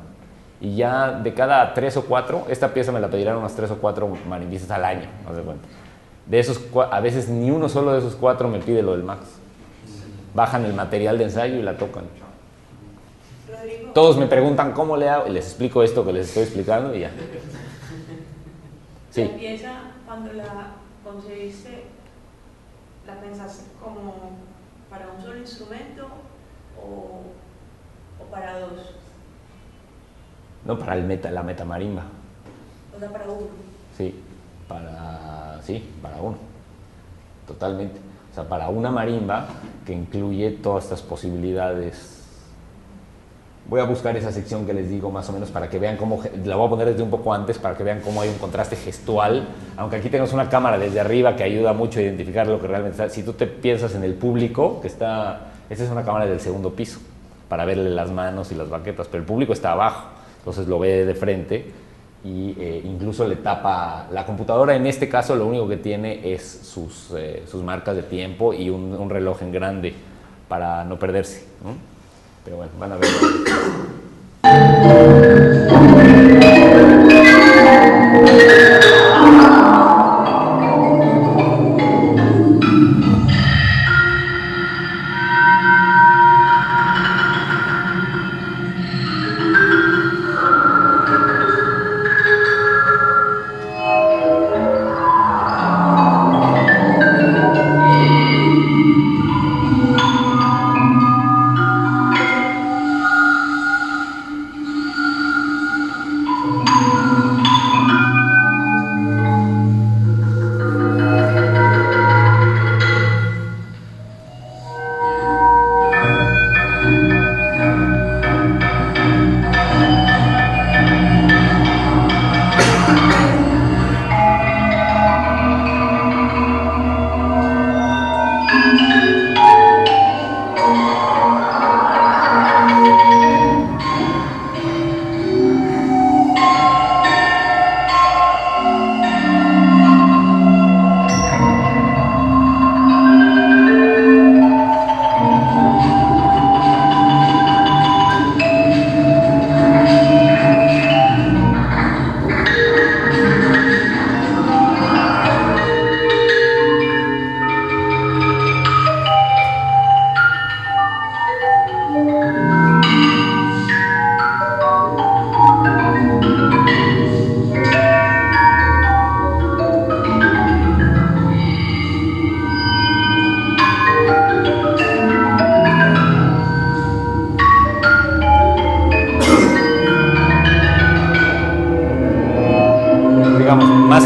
Y ya de cada 3 o 4, esta pieza me la pedirán unas 3 o 4 marimbistas al año, haz de cuenta. De esos, a veces ni uno solo de esos 4 me pide lo del Max. Bajan el material de ensayo y la tocan. Rodrigo. Todos me preguntan cómo le hago y les explico esto que les estoy explicando y ya. Sí. La pieza, cuando la concebiste, ¿la pensaste como para un solo instrumento o para dos? No, para la metamarimba. O sea, para uno. Sí, para uno. Totalmente. O sea, para una marimba que incluye todas estas posibilidades. Voy a buscar esa sección que les digo más o menos para que vean cómo, la voy a poner desde un poco antes para que vean cómo hay un contraste gestual, aunque aquí tenemos una cámara desde arriba que ayuda mucho a identificar lo que realmente está. Si tú te piensas en el público, esta es una cámara del segundo piso, para verle las manos y las baquetas, pero el público está abajo, entonces lo ve de frente y incluso le tapa, la computadora en este caso lo único que tiene es sus marcas de tiempo y un reloj en grande para no perderse, ¿no? Pero bueno, van a ver.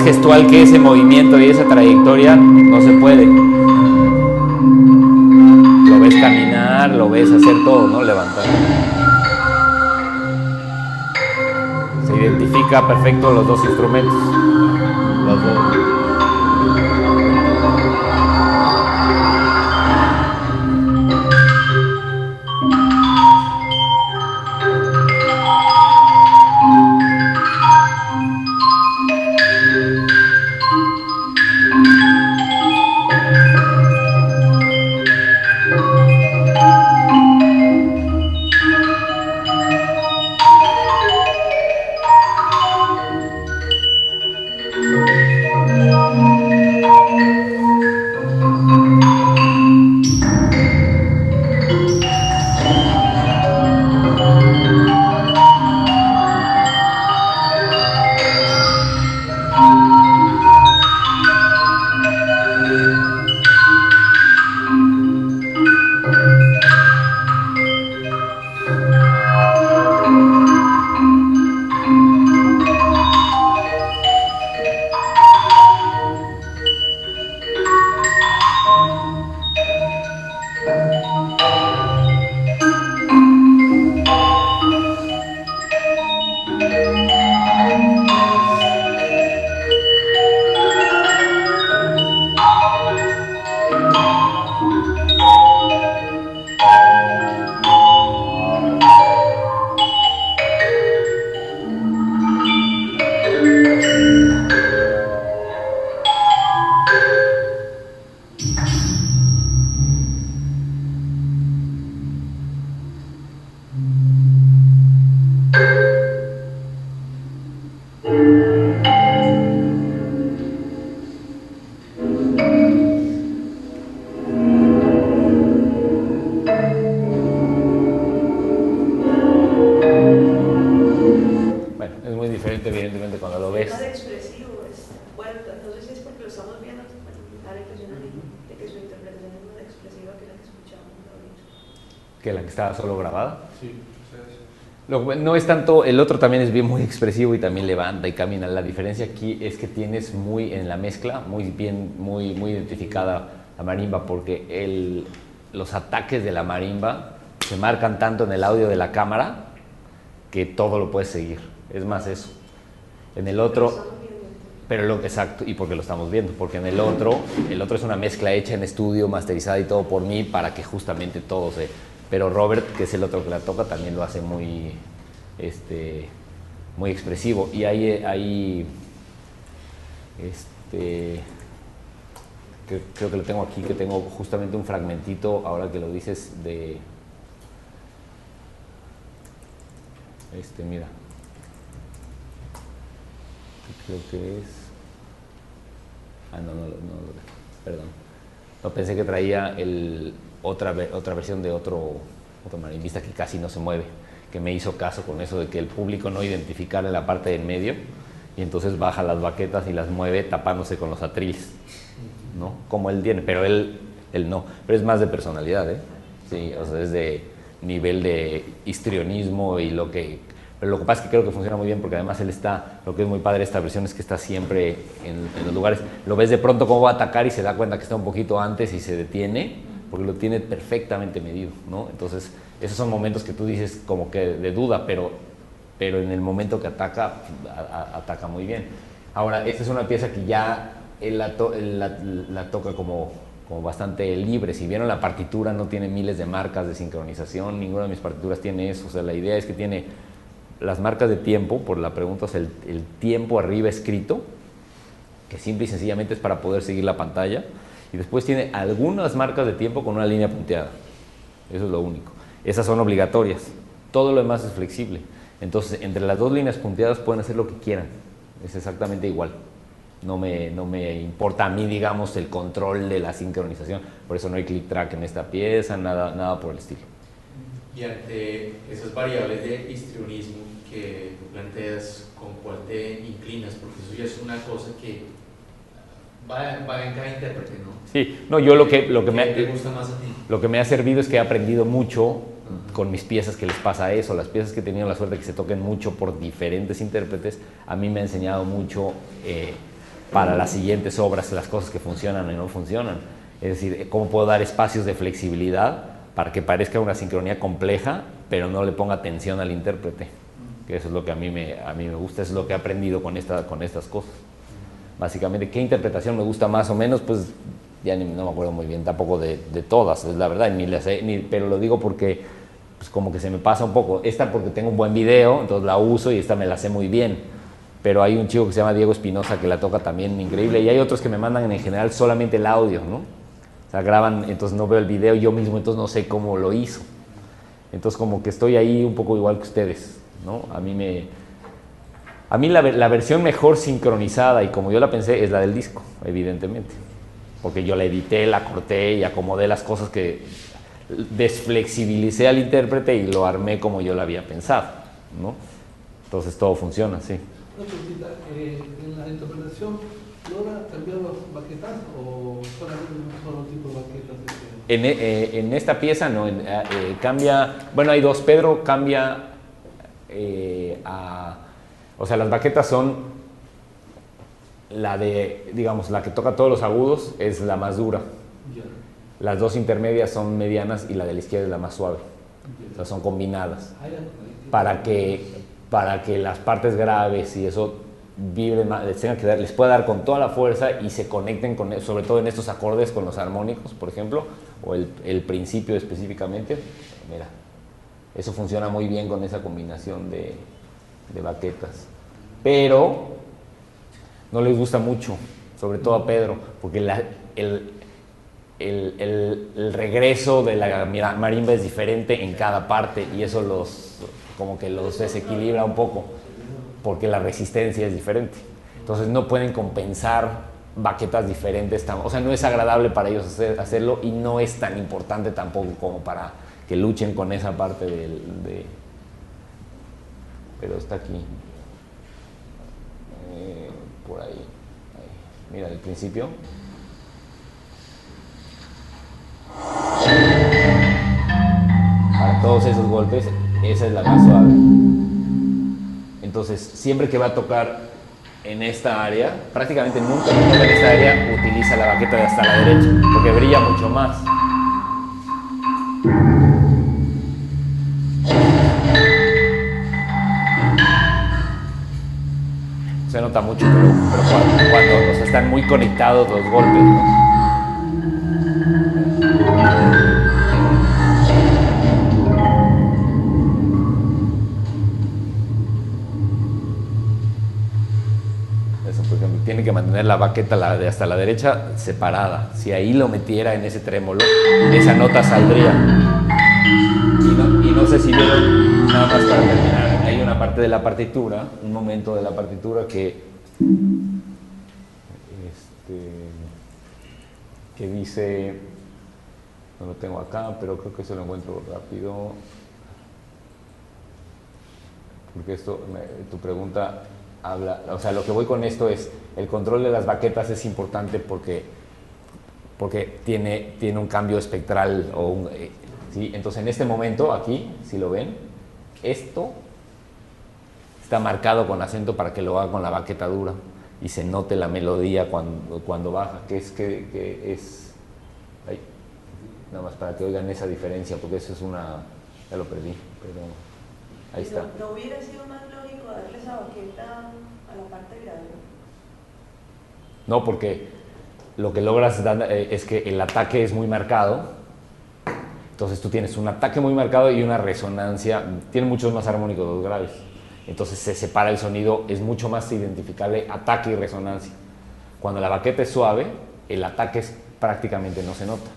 gestual que ese movimiento y esa trayectoria no se puede. Lo ves caminar, lo ves hacer todo, ¿no? Levantar. Se identifica perfecto los dos instrumentos. Los dos. Evidentemente cuando lo ves. Es más expresivo, bueno, entonces es porque lo estamos viendo, da la impresión de que su interpretación es más expresiva que la que escuchamos ahorita. ¿Que la que estaba solo grabada? Sí. No es tanto, el otro también es bien muy expresivo y también levanta y camina. La diferencia aquí es que tienes muy en la mezcla, muy bien, muy identificada la marimba, porque los ataques de la marimba se marcan tanto en el audio de la cámara que todo lo puedes seguir. Es más eso. En el otro, exacto, y porque lo estamos viendo, porque en el otro es una mezcla hecha en estudio, masterizada y todo por mí para que justamente todo se... Pero Robert, que es el otro que la toca, también lo hace muy expresivo. Y creo que lo tengo aquí, que tengo justamente un fragmentito, ahora que lo dices, de... mira. Creo que es... no, perdón. No, pensé que traía otra versión de otro marimbista que casi no se mueve, que me hizo caso con eso de que el público no identificara la parte del medio y entonces baja las baquetas y las mueve tapándose con los atriles, ¿no? Como él tiene, pero él no, pero es más de personalidad, ¿eh? Sí, o sea, es de nivel de histrionismo pero lo que pasa es que creo que funciona muy bien porque además él está, lo que es muy padre de esta versión es que está siempre en los lugares, lo ves de pronto cómo va a atacar y se da cuenta que está un poquito antes y se detiene, porque lo tiene perfectamente medido, ¿no? Entonces, esos son momentos que tú dices como que de duda, pero en el momento que ataca muy bien. Ahora, esta es una pieza que ya él la toca como bastante libre. Si vieron la partitura, no tiene miles de marcas de sincronización, ninguna de mis partituras tiene eso. O sea, la idea es que tiene las marcas de tiempo, por la pregunta, es el tiempo arriba escrito, que simple y sencillamente es para poder seguir la pantalla, y después tiene algunas marcas de tiempo con una línea punteada. Eso es lo único. Esas son obligatorias. Todo lo demás es flexible. Entonces, entre las dos líneas punteadas pueden hacer lo que quieran. Es exactamente igual. No me importa a mí, digamos, el control de la sincronización. Por eso no hay click track en esta pieza, nada por el estilo. Y ante esas variables de histrionismo que tú planteas, ¿con cuál te inclinas? Porque eso ya es una cosa que va en cada intérprete, ¿no? Sí, no, yo lo que te gusta más a ti. Lo que me ha servido es que he aprendido mucho con mis piezas que les pasa eso. Las piezas que he tenido la suerte de que se toquen mucho por diferentes intérpretes, a mí me ha enseñado mucho para las siguientes obras, las cosas que funcionan y no funcionan. Es decir, cómo puedo dar espacios de flexibilidad para que parezca una sincronía compleja, pero no le ponga tensión al intérprete. Que eso es lo que a mí me gusta, eso es lo que he aprendido con estas cosas. Básicamente, ¿qué interpretación me gusta más o menos? Pues ya no me acuerdo muy bien tampoco de todas, es la verdad, pero lo digo porque pues como que se me pasa un poco. Esta porque tengo un buen video, entonces la uso y esta me la sé muy bien. Pero hay un chico que se llama Diego Espinosa que la toca también increíble, y hay otros que me mandan en general solamente el audio, ¿no? O sea, graban, entonces no veo el video yo mismo, entonces no sé cómo lo hizo. Entonces como que estoy ahí un poco igual que ustedes, ¿no? A mí la versión mejor sincronizada y como yo la pensé es la del disco, evidentemente. Porque yo la edité, la corté y acomodé las cosas que desflexibilicé al intérprete y lo armé como yo lo había pensado, ¿no? Entonces todo funciona, sí. Una preguntita, en la interpretación, ¿logra cambiar las baquetas o solamente un solo tipo de baquetas? En esta pieza no, cambia, bueno, hay dos. Pedro cambia o sea, las baquetas son la que toca todos los agudos es la más dura. Ya. Las dos intermedias son medianas y la de la izquierda es la más suave. O sea, son combinadas para que las partes graves y eso vibren más, les pueda dar con toda la fuerza y se conecten con, sobre todo en estos acordes con los armónicos, por ejemplo, o el principio específicamente. Mira, eso funciona muy bien con esa combinación de baquetas. Pero no les gusta mucho, sobre todo a Pedro, porque el regreso de la marimba es diferente en cada parte y eso como que los desequilibra un poco, porque la resistencia es diferente. Entonces no pueden compensar baquetas diferentes, o sea, no es agradable para ellos hacerlo y no es tan importante tampoco como para que luchen con esa parte pero está aquí, por ahí. Mira, el principio. Para todos esos golpes, esa es la más suave. Entonces, siempre que va a tocar en esta área, prácticamente nunca en esta área utiliza la baqueta de hasta la derecha, porque brilla mucho más. Se nota mucho, pero cuando están muy conectados los golpes, ¿no? Eso, por ejemplo, tiene que mantener la baqueta de hasta la derecha separada. Si ahí lo metiera en ese trémolo, esa nota saldría. Y no sé si vieron, nada más para terminar, hay una parte de la partitura, un momento de la partitura que dice, no lo tengo acá, pero creo que se lo encuentro rápido, porque tu pregunta habla, o sea, lo que voy con esto es, el control de las baquetas es importante porque tiene un cambio espectral, ¿sí? Entonces en este momento, aquí, si lo ven, esto está marcado con acento para que lo haga con la baqueta dura y se note la melodía cuando baja, que es ahí, nada más para que oigan esa diferencia, porque eso es ya lo perdí, pero ahí está. ¿No hubiera sido más lógico darle esa baqueta a la parte grave? No, porque lo que logras es que el ataque es muy marcado. Entonces tú tienes un ataque muy marcado y una resonancia, tiene muchos más armónicos los graves. Entonces se separa el sonido, es mucho más identificable ataque y resonancia. Cuando la baqueta es suave, el ataque prácticamente no se nota.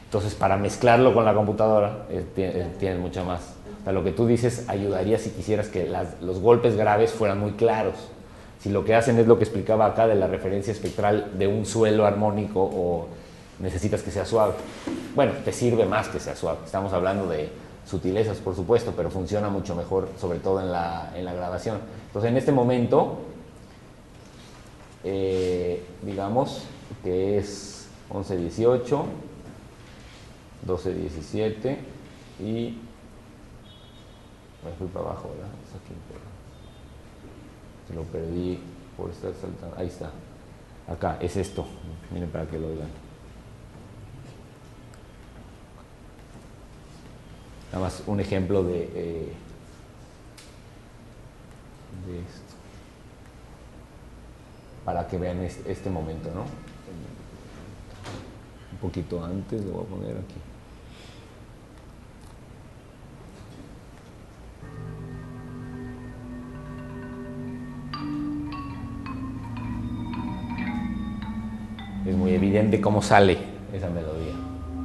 Entonces para mezclarlo con la computadora tienes mucha más. O sea, lo que tú dices ayudaría si quisieras que los golpes graves fueran muy claros. Si lo que hacen es lo que explicaba acá de la referencia espectral de un suelo armónico o necesitas que sea suave. Bueno, te sirve más que sea suave. Estamos hablando de sutilezas, por supuesto, pero funciona mucho mejor, sobre todo en la grabación. Entonces, en este momento, digamos que es 11:18, 12:17 y me fui para abajo, ¿verdad? Es aquí, se lo perdí por estar saltando. Ahí está. acá, es esto. Miren para que lo vean. Nada más un ejemplo de esto. Para que vean este momento, ¿no? Un poquito antes, lo voy a poner aquí. Es muy evidente cómo sale esa melodía,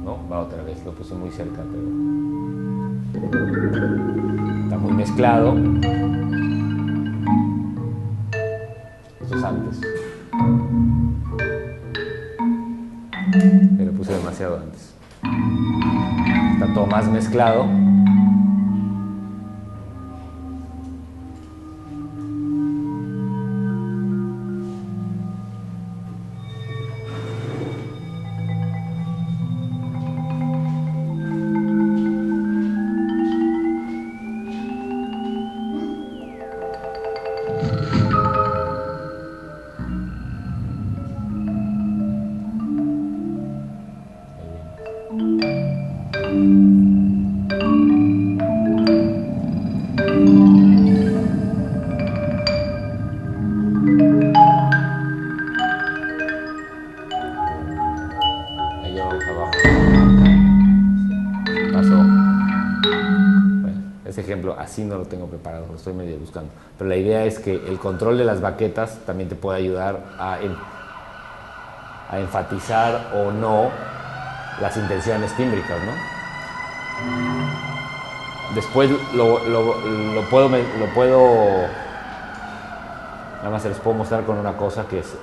¿no? Va otra vez, lo puse muy cerca, pero está muy mezclado. Esto es antes. Lo puse demasiado antes. Está todo más mezclado. Así no lo tengo preparado, lo estoy medio buscando. Pero la idea es que el control de las baquetas también te puede ayudar a enfatizar o no las intenciones tímbricas, ¿no? Después lo puedo, nada más se les puedo mostrar con una cosa que es,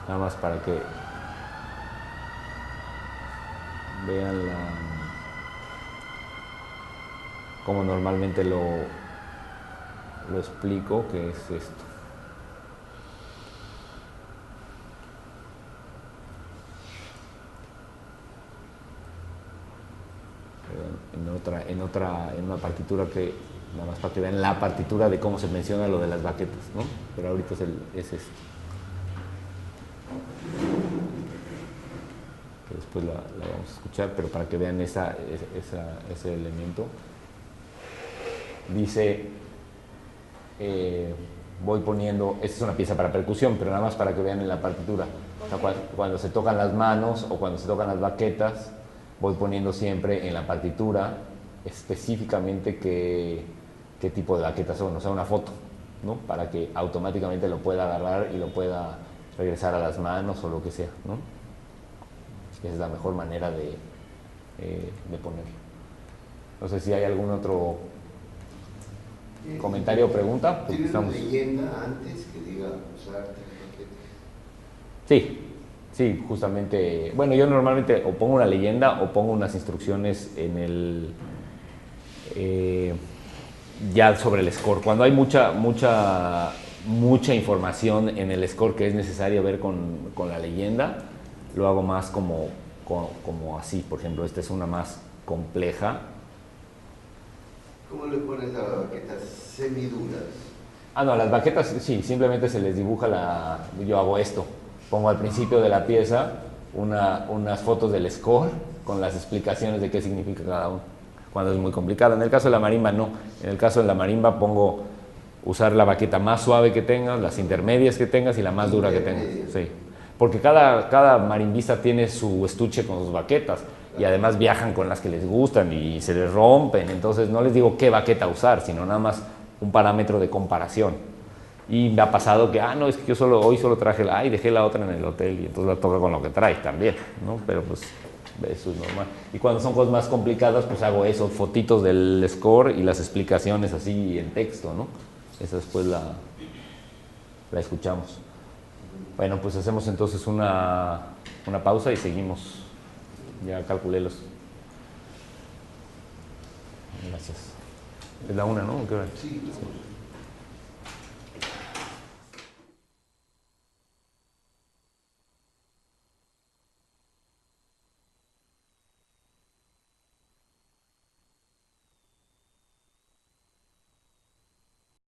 nada más para que vean como normalmente lo explico, que es esto. En una partitura que, nada más para que vean la partitura de cómo se menciona lo de las baquetas, ¿no? Pero ahorita es esto. Que después la vamos a escuchar, pero para que vean ese elemento. Dice, voy poniendo, esta es una pieza para percusión, pero nada más para que vean en la partitura. O sea, cuando se tocan las manos o cuando se tocan las baquetas, voy poniendo siempre en la partitura específicamente qué tipo de baquetas son, o sea, una foto, ¿no? Para que automáticamente lo pueda agarrar y lo pueda regresar a las manos o lo que sea, ¿no? Esa es la mejor manera de ponerlo. No sé si hay algún otro comentario o pregunta. ¿Tiene una leyenda antes que diga usar baquetas? Sí, justamente. Bueno, yo normalmente o pongo una leyenda o pongo unas instrucciones en el ya sobre el score. Cuando hay mucha información en el score que es necesario ver con la leyenda, lo hago más como así. Por ejemplo, esta es una más compleja. ¿Cómo le pones a las baquetas semiduras? No, las baquetas sí, simplemente se les dibuja yo hago esto. Pongo al principio de la pieza unas fotos del score con las explicaciones de qué significa cada uno, cuando es muy complicado. En el caso de la marimba no. En el caso de la marimba pongo usar la baqueta más suave que tengas, las intermedias que tengas y la más dura que tengas. Sí. Porque cada marimbista tiene su estuche con sus baquetas y además viajan con las que les gustan y se les rompen. Entonces no les digo qué baqueta usar, sino nada más un parámetro de comparación. Y me ha pasado que, no, es que yo hoy solo traje y dejé la otra en el hotel y entonces la toca con lo que trae también, ¿no? Pero pues eso es normal. Y cuando son cosas más complicadas, pues hago eso, fotitos del score y las explicaciones así en texto, ¿no? Esa después la escuchamos. Bueno, pues hacemos entonces una pausa y seguimos. Ya calculé los. Gracias. Es la 1, ¿no? ¿Qué hora? Sí.